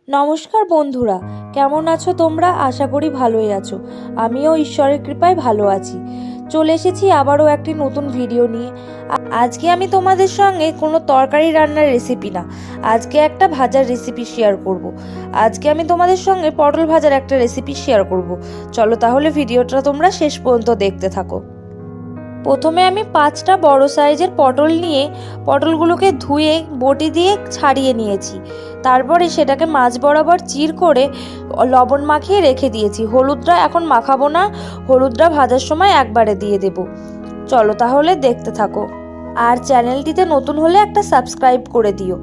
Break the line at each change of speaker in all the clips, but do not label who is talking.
নমস্কার বন্ধুরা, কেমন আছো তোমরা? আশা করি ভালোই আছো। আমিও ঈশ্বরের কৃপায় ভালো আছি। চলে এসেছি আবারও একটি নতুন ভিডিও নিয়ে। আজকে আমি তোমাদের সঙ্গে কোনো তরকারি রান্নার রেসিপি না, আজকে একটা ভাজার রেসিপি শেয়ার করব। আজকে আমি তোমাদের সঙ্গে পটল ভাজার একটা রেসিপি শেয়ার করব। চলো তাহলে ভিডিওটা তোমরা শেষ পর্যন্ত দেখতে থাকো। প্রথমে আমি 5টা বড় সাইজের পটল নিয়ে পটলগুলোকে ধুয়ে বটি দিয়ে ছাড়িয়ে নিয়েছি। তারপরে সেটাকে মাঝ বরাবর চির করে লবণ মাখিয়ে রেখে দিয়েছি। হলুদটা এখন মাখাবো না, হলুদটা ভাজার সময় একবারে দিয়ে দেব। চলো তাহলে দেখতে থাকো। আর চ্যানেলটিতে নতুন হলে একটা সাবস্ক্রাইব করে দিও।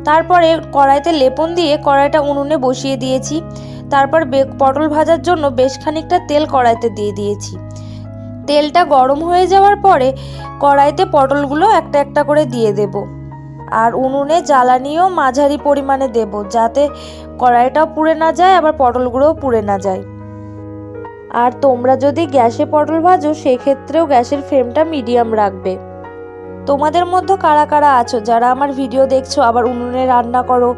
তারপরে কড়াইতে লেপন দিয়ে কড়াইটা উনুনে বসিয়ে দিয়েছি। তারপর পটল ভাজার জন্য বেশ খানিকটা তেল কড়াইতে দিয়ে দিয়েছি। তেলটা গরম হয়ে যাওয়ার পরে কড়াইতে পটলগুলো একটা একটা করে দিয়ে দেব। আর উনুনে জ্বালানিও মাঝারি পরিমাণে দেব, যাতে কড়াইটাও পুড়ে না যায় আবার পটলগুলোও পুড়ে না যায়। আর তোমরা যদি গ্যাসে পটল ভাজো সেক্ষেত্রেও গ্যাসের ফ্লেমটা মিডিয়াম রাখবে। তোমাদের মধ্যে কারা কারা আছো যারা আমার ভিডিও দেখছো আবার উনুনে রান্না করো,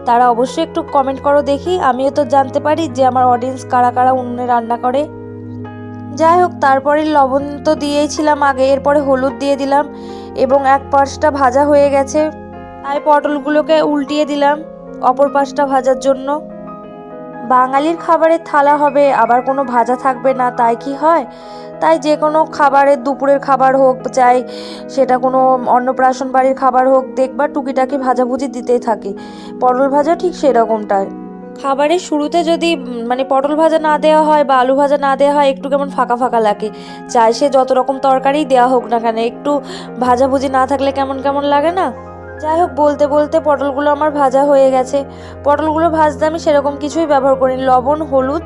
তারা অবশ্যই একটু কমেন্ট করো দেখি, আমিও তো জানতে পারি যে আমার অডিয়েন্স কারা কারা উনুনে রান্না করে। যাই হোক, তারপরে লবণ তো দিয়েছিলাম আগে, এরপরে হলুদ দিয়ে দিলাম এবং এক পাশটা ভাজা হয়ে গেছে তাই পটলগুলোকে উল্টিয়ে দিলাম অপর পাশটা ভাজার জন্য। বাঙালির খাবারের থালা হবে, আবার কোনো ভাজা থাকবে না, তাই কি হয়? তাই যে কোনো খাবারের, দুপুরের খাবার হোক, চাই সেটা কোনো অন্নপ্রাশন বাড়ির খাবার হোক, দেখবা টুকিটাকি ভাজাভুজি দিতেই থাকে। পটল ভাজা ঠিক সেরকমটাই। খাবারের শুরুতে যদি পটল ভাজা না দেওয়া হয় বা আলু ভাজা না দেওয়া হয়, একটু কেমন ফাঁকা ফাঁকা লাগে। চাই সে যত রকম তরকারি দেওয়া হোক না কেন, একটু ভাজাভুজি না থাকলে কেমন কেমন লাগে না। যাই হোক, বলতে বলতে পটলগুলো আমার ভাজা হয়ে গেছে। পটলগুলো ভাজতে আমি সেরকম কিছুই ব্যবহার করি, লবণ, হলুদ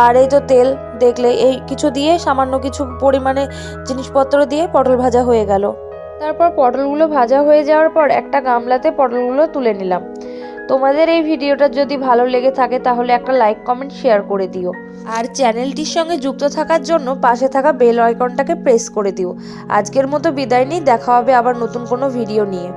আর এই তো তেল, দেখলে এই কিছু দিয়ে সামান্য কিছু পরিমাণে জিনিসপত্র দিয়ে পটল ভাজা হয়ে গেল। তারপর পটলগুলো ভাজা হয়ে যাওয়ার পর একটা গামলাতে পটলগুলো তুলে নিলাম। তোমাদের এই ভিডিওটা যদি ভালো লেগে থাকে তাহলে একটা লাইক, কমেন্ট, শেয়ার করে দিও। আর চ্যানেলটির সঙ্গে যুক্ত থাকার জন্য পাশে থাকা বেল আইকনটাকে প্রেস করে দিও। আজকের মতো বিদায় নিই, দেখা হবে আবার নতুন কোনো ভিডিও নিয়ে।